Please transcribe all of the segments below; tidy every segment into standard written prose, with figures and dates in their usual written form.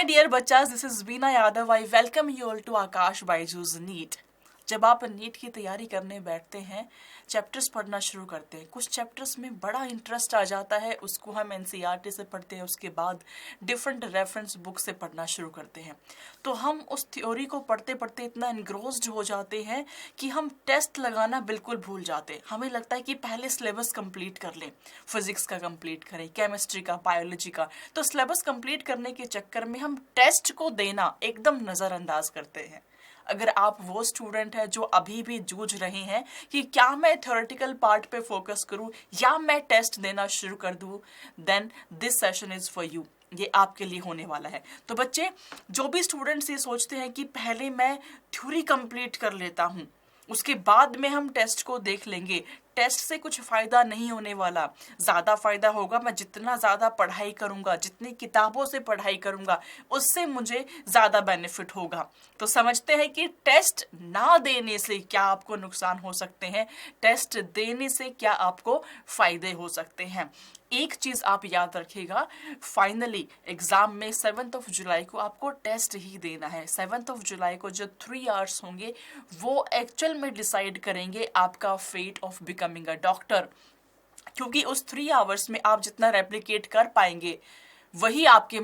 My dear बच्चास, this is Veena Yadav. I welcome you all to Aakash Byju's NEET. जब आप NEET की तैयारी करने बैठते हैं, चैप्टर्स पढ़ना शुरू करते हैं, कुछ चैप्टर्स में बड़ा इंटरेस्ट आ जाता है, उसको हम एनसीईआरटी से पढ़ते हैं, उसके बाद डिफरेंट रेफरेंस बुक से पढ़ना शुरू करते हैं। तो हम उस थ्योरी को पढ़ते पढ़ते इतना एनग्रोस्ड हो जाते हैं कि हम टेस्ट लगाना बिल्कुल भूल जाते हैं। हमें लगता है कि पहले सिलेबस कंप्लीट कर लें, फिजिक्स का कंप्लीट करें, केमिस्ट्री का, बायोलॉजी का। तो सिलेबस कंप्लीट करने के चक्कर में हम टेस्ट को देना एकदम नज़रअंदाज करते हैं। अगर आप वो स्टूडेंट है जो अभी भी जूझ रहे हैं कि क्या मैं थ्योरेटिकल पार्ट पे फोकस करूं या मैं टेस्ट देना शुरू कर दूं, then this session is for you. ये आपके लिए होने वाला है। तो बच्चे, जो भी स्टूडेंट्स ये सोचते हैं कि पहले मैं थ्योरी कंप्लीट कर लेता हूं, उसके बाद में हम टेस्ट को देख लेंगे, टेस्ट से कुछ फायदा नहीं होने वाला। ज्यादा फायदा होगा मैं जितना ज्यादा पढ़ाई करूंगा, जितनी किताबों से पढ़ाई करूंगा, उससे मुझे ज्यादा बेनिफिट होगा। तो समझते हैं कि टेस्ट ना देने से क्या आपको नुकसान हो सकते हैं, टेस्ट देने से क्या आपको फायदे हो सकते हैं। एक चीज आप याद रखिएगा, फाइनली एग्जाम में 7 जुलाई को आपको टेस्ट ही देना है। 7 जुलाई को जो 3 आवर्स होंगे वो एक्चुअल में डिसाइड करेंगे आपका fate of becoming a doctor, क्योंकि उस 3 आवर्स में आप जितना रेप्लिकेट कर पाएंगे वही आपको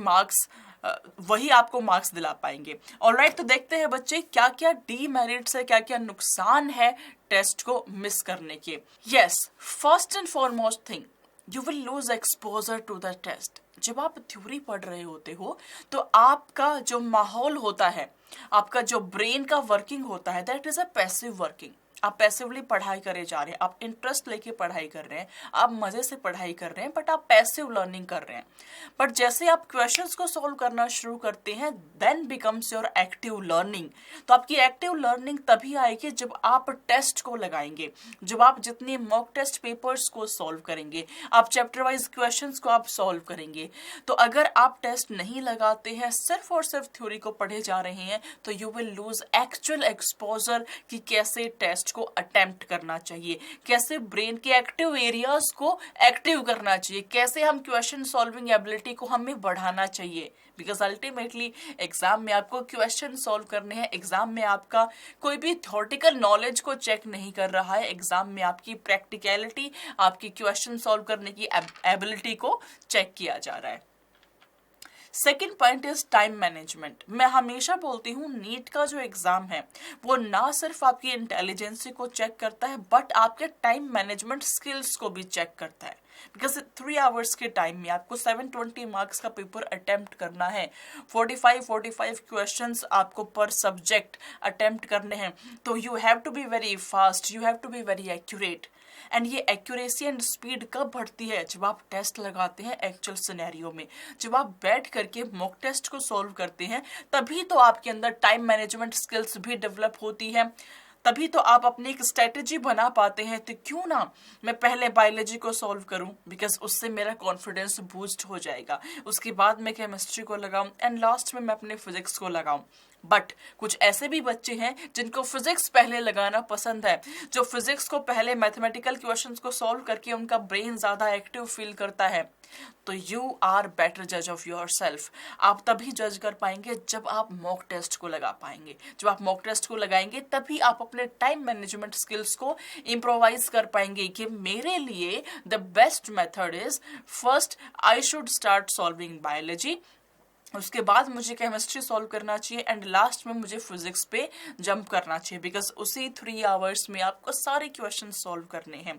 मार्क्स दिला पाएंगे। ऑलराइट, तो देखते हैं बच्चे क्या क्या डीमेरिट्स है, क्या क्या नुकसान है टेस्ट को मिस करने के। Yes, first and foremost thing, you will lose exposure to the test. जब आप थ्योरी पढ़ रहे होते हो तो आपका जो माहौल होता है, आपका जो ब्रेन का वर्किंग होता है, that is a passive working. आप पैसिवली पढ़ाई करे जा रहे हैं, आप इंटरेस्ट लेके पढ़ाई कर रहे हैं, आप मजे से पढ़ाई कर रहे हैं, बट आप पैसिव लर्निंग कर रहे हैं। बट जैसे आप क्वेश्चंस को सॉल्व करना शुरू करते हैं, then becomes your active learning. तो आपकी एक्टिव लर्निंग तभी आएगी जब आप टेस्ट को लगाएंगे, जब आप जितने मॉक टेस्ट पेपर्स को सॉल्व करेंगे, आप चैप्टर वाइज क्वेश्चंस को आप सॉल्व करेंगे। तो अगर आप टेस्ट नहीं लगाते हैं, सिर्फ और सिर्फ थ्योरी को पढ़े जा रहे हैं, तो you will loose actual exposure कि कैसे टेस्ट को अटेम्प्ट करना चाहिए, कैसे ब्रेन के एक्टिव एरियाज को एक्टिव करना चाहिए, कैसे हम क्वेश्चन सॉल्विंग एबिलिटी को हमें बढ़ाना चाहिए। बिकॉज अल्टीमेटली एग्जाम में आपको क्वेश्चन सॉल्व करने हैं, एग्जाम में आपका कोई भी थ्योरेटिकल नॉलेज को चेक नहीं कर रहा है, एग्जाम में आपकी प्रैक्टिकलिटी, आपकी क्वेश्चन सॉल्व करने की एबिलिटी को चेक किया जा रहा है। Second point is time management. मैं हमेशा बोलती हूँ नीट का जो एग्जाम है वो ना सिर्फ आपकी इंटेलिजेंसी को चेक करता है, बट आपके टाइम मैनेजमेंट स्किल्स को भी चेक करता है। बिकॉज 3 आवर्स के टाइम में आपको 720 मार्क्स का पेपर अटेम्प्ट करना है, 45 क्वेश्चंस आपको पर सब्जेक्ट अटेम्प्ट करने हैं। तो you have to be very fast, you have to be very accurate. And ये एक्यूरेसी एंड स्पीड कब बढ़ती है? जब आप टेस्ट लगाते हैं एक्चुअल सिनेरियो में, जब आप बैठ करके मॉक टेस्ट को सॉल्व करते हैं, तभी तो आपके अंदर टाइम मैनेजमेंट स्किल्स भी डेवलप होती है, तभी तो आप अपनी एक स्ट्रेटेजी बना पाते हैं। तो क्यों ना मैं पहले बायोलॉजी को सॉल्व करूं, बिकॉज उससे मेरा कॉन्फिडेंस बूस्ट हो जाएगा, उसके बाद मैं केमिस्ट्री को लगाऊं, एंड लास्ट में मैं अपने फिजिक्स को लगाऊं। बट कुछ ऐसे भी बच्चे हैं जिनको फिजिक्स पहले लगाना पसंद है, जो फिजिक्स को पहले मैथमेटिकल क्वेश्चंस को सॉल्व करके उनका ब्रेन ज्यादा एक्टिव फील करता है। तो यू आर बेटर जज ऑफ योर सेल्फ। आप तभी जज कर पाएंगे जब आप मॉक टेस्ट को लगा पाएंगे। जब आप मॉक टेस्ट को लगाएंगे तभी आप अपने टाइम मैनेजमेंट स्किल्स को इम्प्रोवाइज कर पाएंगे कि मेरे लिए the best method is, first I should start solving biology, उसके बाद मुझे केमिस्ट्री सॉल्व करना चाहिए, एंड लास्ट में मुझे फिजिक्स पे जंप करना चाहिए। बिकॉज उसी 3 आवर्स में आपको सारे क्वेश्चन सॉल्व करने हैं।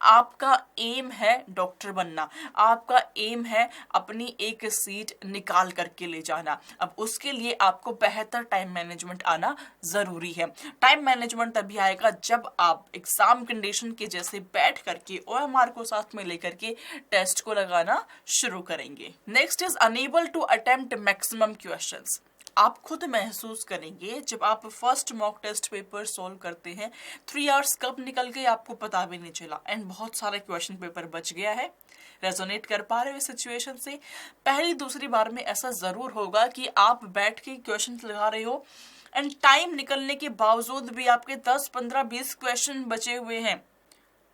आपका एम है डॉक्टर बनना, आपका एम है अपनी एक सीट निकाल करके ले जाना। अब उसके लिए आपको बेहतर टाइम मैनेजमेंट आना जरूरी है। टाइम मैनेजमेंट तभी आएगा जब आप एग्जाम कंडीशन के जैसे बैठ करके OMR को साथ में लेकर के टेस्ट को लगाना शुरू करेंगे। Next is unable to attempt maximum questions. आप खुद महसूस करेंगे जब आप first mock test paper solve करते हैं, 3 आवर्स कब निकल गए आपको पता भी नहीं चला, एंड बहुत सारा क्वेश्चन पेपर बच गया है। रेजोनेट कर पा रहे हो इस सिचुएशन से? पहली दूसरी बार में ऐसा जरूर होगा कि आप बैठ के क्वेश्चन लगा रहे हो, एंड टाइम निकलने के बावजूद भी आपके 10, 15, 20 क्वेश्चन बचे हुए हैं,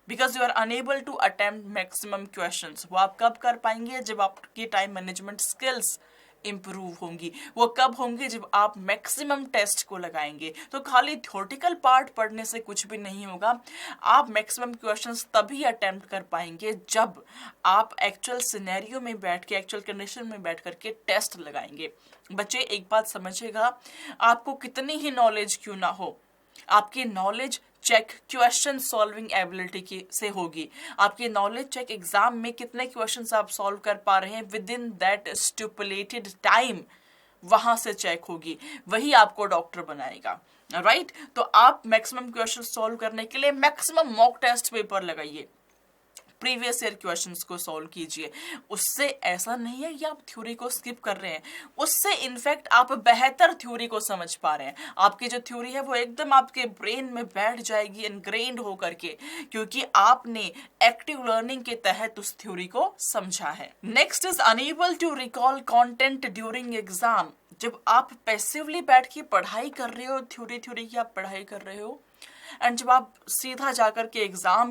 because you are unable to attempt maximum questions. वो आप कब कर पाएंगे? जब आपकी टाइम मैनेजमेंट स्किल्स इम्प्रूव होंगी। वो कब होंगी? जब आप मैक्सिमम टेस्ट को लगाएंगे। तो खाली थ्योरेटिकल पार्ट पढ़ने से कुछ भी नहीं होगा। आप मैक्सिमम क्वेश्चंस तभी अटेम्प्ट कर पाएंगे जब आप एक्चुअल सिनेरियो में बैठ के, एक्चुअल कंडीशन में बैठ करके टेस्ट लगाएंगे। बच्चे एक बात समझिएगा, आपको कितनी ही नॉलेज क्यों ना हो, आपकी knowledge check question solving ability की से होगी। आपकी नॉलेज चेक एग्जाम में कितने क्वेश्चंस आप सॉल्व कर पा रहे हैं with in that stipulated time, वहां से चेक होगी। वही आपको डॉक्टर बनाएगा, राइट? तो आप मैक्सिमम क्वेश्चन सॉल्व करने के लिए मैक्सिमम मॉक टेस्ट पेपर लगाइए, प्रीवियस ईयर क्वेश्चंस को सॉल्व कीजिए। उससे ऐसा नहीं है कि आप थ्योरी को स्किप कर रहे हैं, उससे इनफैक्ट आप बेहतर थ्योरी को समझ पा रहे हैं। आपकी जो थ्योरी है वो एकदम आपके ब्रेन में बैठ जाएगी, इनग्रेन्ड हो करके, क्योंकि आपने एक्टिव लर्निंग के तहत उस थ्योरी को समझा है। Next is unable to recall content during exam. जब आप पैसिवली बैठ के पढ़ाई कर रहे हो, थ्योरी की आप पढ़ाई कर रहे हो, एंड जब आप सीधा जाकर के एग्जाम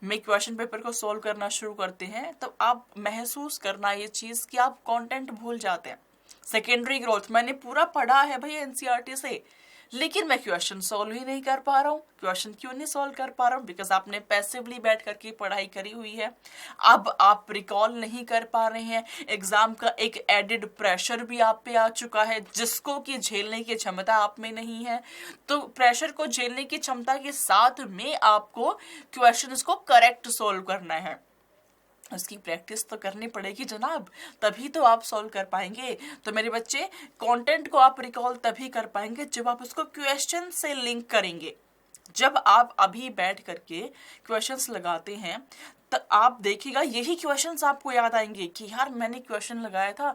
में क्वेश्चन पेपर को सॉल्व करना शुरू करते हैं, तब आप महसूस करना ये चीज कि आप कंटेंट भूल जाते हैं। सेकेंडरी ग्रोथ, मैंने पूरा पढ़ा है भाई एनसीईआरटी से, लेकिन मैं क्वेश्चन सॉल्व ही नहीं कर पा रहा हूँ। क्वेश्चन क्यों नहीं सॉल्व कर पा रहा हूँ? बिकॉज आपने पैसिवली बैठ करके पढ़ाई करी हुई है। अब आप रिकॉल नहीं कर पा रहे हैं। एग्जाम का एक एडिड प्रेशर भी आप पे आ चुका है, जिसको कि झेलने की क्षमता आप में नहीं है। तो प्रेशर को झेलने की क्षमता के साथ में आपको क्वेश्चंस को करेक्ट सॉल्व करना है। उसकी प्रैक्टिस तो करनी पड़ेगी जनाब, तभी तो आप सॉल्व कर पाएंगे। तो मेरे बच्चे, कंटेंट को आप रिकॉल तभी कर पाएंगे जब आप उसको क्वेश्चन से लिंक करेंगे। जब आप अभी बैठ करके क्वेश्चंस लगाते हैं, तो आप देखिएगा यही क्वेश्चंस आपको याद आएंगे कि यार मैंने क्वेश्चन लगाया था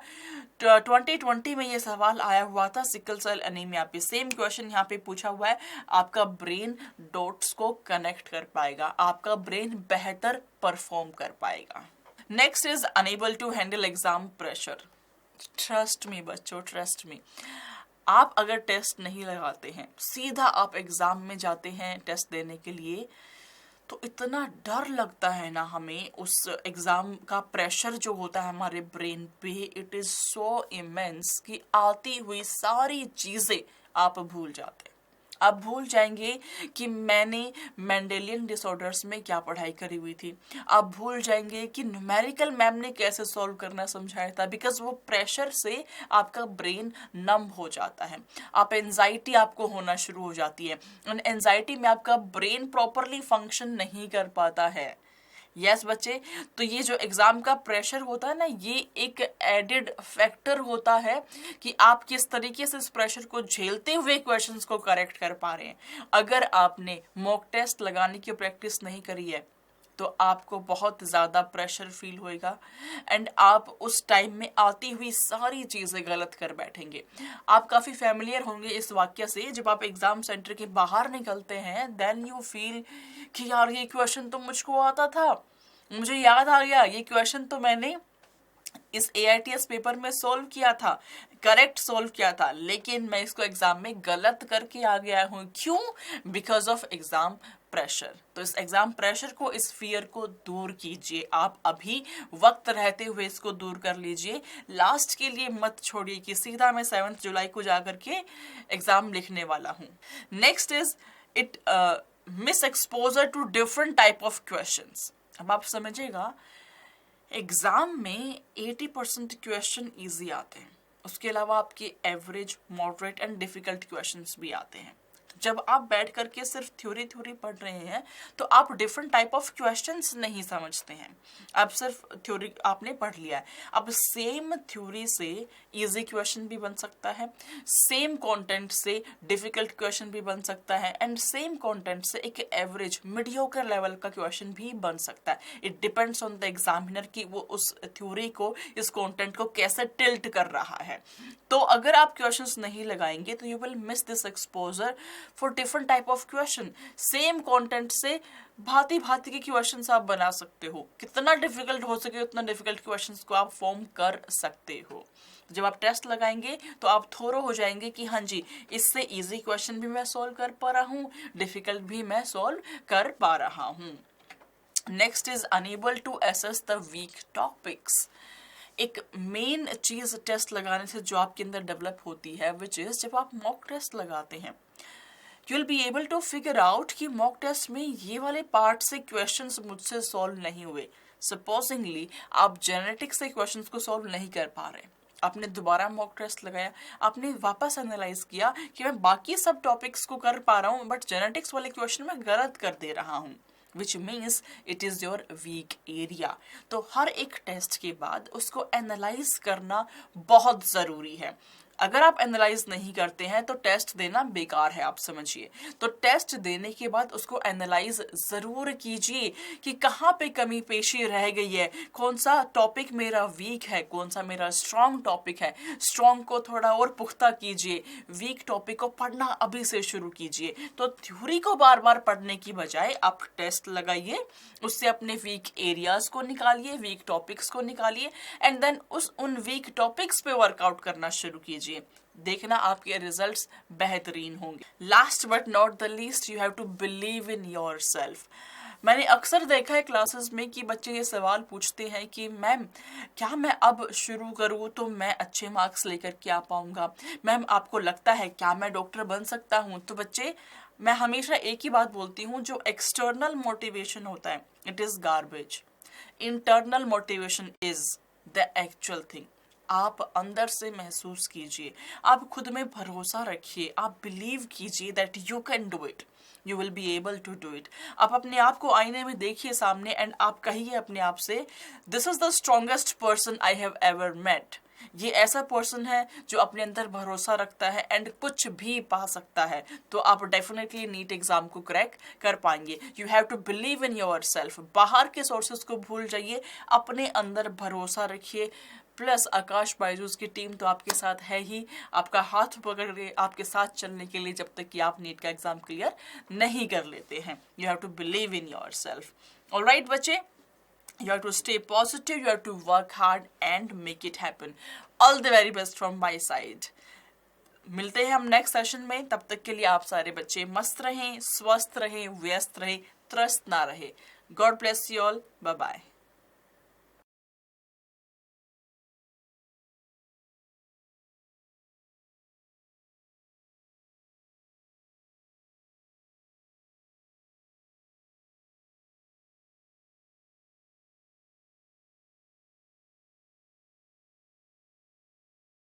2020 में, ये सवाल आया हुआ था सिकल सेल एनीमिया पे, सेम क्वेश्चन यहाँ पे पूछा हुआ है। आपका ब्रेन डॉट्स को कनेक्ट कर पाएगा, आपका ब्रेन बेहतर परफॉर्म कर पाएगा। Next is unable to handle exam pressure. Trust me बच्चों, ट्रस्ट मी, आप अगर टेस्ट नहीं लगाते हैं, सीधा आप एग्जाम में जाते हैं टेस्ट देने के लिए, तो इतना डर लगता है ना हमें, उस एग्जाम का प्रेशर जो होता है हमारे ब्रेन पे, इट इज सो इमेंस कि आती हुई सारी चीजें आप भूल जाते हैं। आप भूल जाएंगे कि मैंने मेंडेलियन डिसऑर्डर्स में क्या पढ़ाई करी हुई थी। आप भूल जाएंगे कि न्यूमेरिकल मैम ने कैसे सॉल्व करना समझाया था, बिकॉज वो प्रेशर से आपका ब्रेन नम हो जाता है। आप एंजाइटी आपको होना शुरू हो जाती है, और एंजाइटी में आपका ब्रेन प्रॉपरली फंक्शन नहीं कर पाता है। यस बच्चे, तो ये जो एग्जाम का प्रेशर होता है ना, ये एक एडेड फैक्टर होता है कि आप किस तरीके से इस प्रेशर को झेलते हुए क्वेश्चंस को करेक्ट कर पा रहे हैं। अगर आपने मॉक टेस्ट लगाने की प्रैक्टिस नहीं करी है, तो आपको बहुत ज़्यादा प्रेशर फील होएगा, एंड आप उस टाइम में आती हुई सारी चीज़ें गलत कर बैठेंगे। आप काफ़ी फैमिलियर होंगे इस वाक्य से, जब आप एग्ज़ाम सेंटर के बाहर निकलते हैं, देन यू फील कि यार ये क्वेश्चन तो मुझको आता था, मुझे याद आ गया, ये क्वेश्चन तो मैंने इस AITS पेपर में सॉल्व किया था, करेक्ट सॉल्व किया था, लेकिन मैं इसको एग्जाम में गलत करके आ गया हूँ। क्यों? Because of exam pressure. तो इस एग्जाम प्रेशर को, इस फियर को दूर कीजिए। आप अभी वक्त रहते हुए इसको दूर कर लीजिए, लास्ट के लिए मत छोड़िए कि सीधा मैं 7 जुलाई को जाकर के एग्जाम लिखने वाला हूँ। Next is it miss exposure to different type of questions. अब आप समझिएगा, एग्जाम में 80% क्वेश्चन इजी आते हैं, उसके अलावा आपके average, moderate and difficult questions भी आते हैं। जब आप बैठ करके सिर्फ थ्योरी पढ़ रहे हैं, तो आप डिफरेंट टाइप ऑफ क्वेश्चंस नहीं समझते हैं। आप सिर्फ थ्योरी आपने पढ़ लिया है। अब सेम थ्योरी से इजी क्वेश्चन भी बन सकता है, सेम कंटेंट से डिफिकल्ट क्वेश्चन भी बन सकता है, एंड सेम कंटेंट से एक एवरेज मीडियोकर लेवल का क्वेश्चन भी बन सकता है। It depends on the examiner कि वो उस थ्योरी को, इस कंटेंट को कैसे टिल्ट कर रहा है। तो अगर आप क्वेश्चंस नहीं लगाएंगे, तो you will miss this exposure for different type of question. Same content से भांति भांति के क्वेश्चंस आप बना सकते हो। कितना डिफिकल्ट हो सके उतना डिफिकल्ट क्वेश्चंस को आप फॉर्म कर सकते हो। जब आप टेस्ट लगाएंगे तो आप थोरो हो जाएंगे कि हाँ जी, इससे इजी क्वेश्चन भी मैं सॉल्व कर पा रहा हूँ, डिफिकल्ट भी मैं सॉल्व कर पा रहा हूँ। Next is unable to assess the weak topics. एक मेन चीज टेस्ट लगाने से जो आपके अंदर डेवलप होती है, विच इज जब आप मॉक टेस्ट लगाते हैं, you will be able to figure out कि मॉक टेस्ट में ये वाले पार्ट से क्वेश्चंस मुझसे सॉल्व नहीं हुए। सपोजिंगली आप जेनेटिक्स से क्वेश्चंस को सॉल्व नहीं कर पा रहे, आपने दोबारा मॉक टेस्ट लगाया, आपने वापस एनालाइज किया कि मैं बाकी सब टॉपिक्स को कर पा रहा हूँ बट जेनेटिक्स वाले क्वेश्चन में गलत कर दे रहा हूँ, which means it is your weak area. तो हर एक टेस्ट के बाद उसको एनालाइज करना बहुत जरूरी है। अगर आप एनालाइज नहीं करते हैं तो टेस्ट देना बेकार है, आप समझिए। तो टेस्ट देने के बाद उसको एनालाइज जरूर कीजिए कि कहाँ पे कमी पेशी रह गई है, कौन सा टॉपिक मेरा वीक है, कौन सा मेरा स्ट्रॉन्ग टॉपिक है। स्ट्रॉन्ग को थोड़ा और पुख्ता कीजिए, वीक टॉपिक को पढ़ना अभी से शुरू कीजिए। तो थ्योरी को बार बार पढ़ने की बजाय आप टेस्ट लगाइए, उससे अपने वीक एरियाज को निकालिए, वीक टॉपिक्स को निकालिए एंड देन उन वीक टॉपिक्स पे वर्कआउट करना शुरू कीजिए। देखना आपके रिजल्ट्स बेहतरीन होंगे। Last but not the least, you have to believe in yourself. मैंने अक्सर देखा है क्लासेस में कि बच्चे ये सवाल पूछते हैं कि मैम क्या मैं अब शुरू करूँ तो मैं अच्छे मार्क्स लेकर के आ पाऊंगा, मैम आपको लगता है क्या मैं डॉक्टर बन सकता हूँ। तो बच्चे, मैं हमेशा एक ही बात बोलती हूँ, जो एक्सटर्नल मोटिवेशन होता है it is garbage, internal motivation is the actual thing. आप अंदर से महसूस कीजिए, आप खुद में भरोसा रखिए, आप बिलीव कीजिए that you can do it, you will be able to do it. आप अपने आप को आईने में देखिए सामने एंड आप कहिए अपने आप से, this is the strongest person I have ever met. ये ऐसा पर्सन है जो अपने अंदर भरोसा रखता है एंड कुछ भी पा सकता है। तो आप डेफिनेटली नीट एग्जाम को क्रैक कर पाएंगे। You have to believe in yourself. बाहर के सोर्सेस को भूल जाइए, अपने अंदर भरोसा रखिए। प्लस आकाश बायजूस की टीम तो आपके साथ है ही, आपका हाथ पकड़ के आपके साथ चलने के लिए, जब तक कि आप नीट का एग्जाम क्लियर नहीं कर लेते हैं। You have to believe in yourself. Alright बच्चे, you have to stay positive, you have to work hard and make it happen. All the very best from my side. मिलते हैं हम next session में, तब तक के लिए आप सारे बच्चे मस्त रहें, स्वस्थ रहें, व्यस्त रहें, त्रस्त ना रहे। God bless you all, bye bye.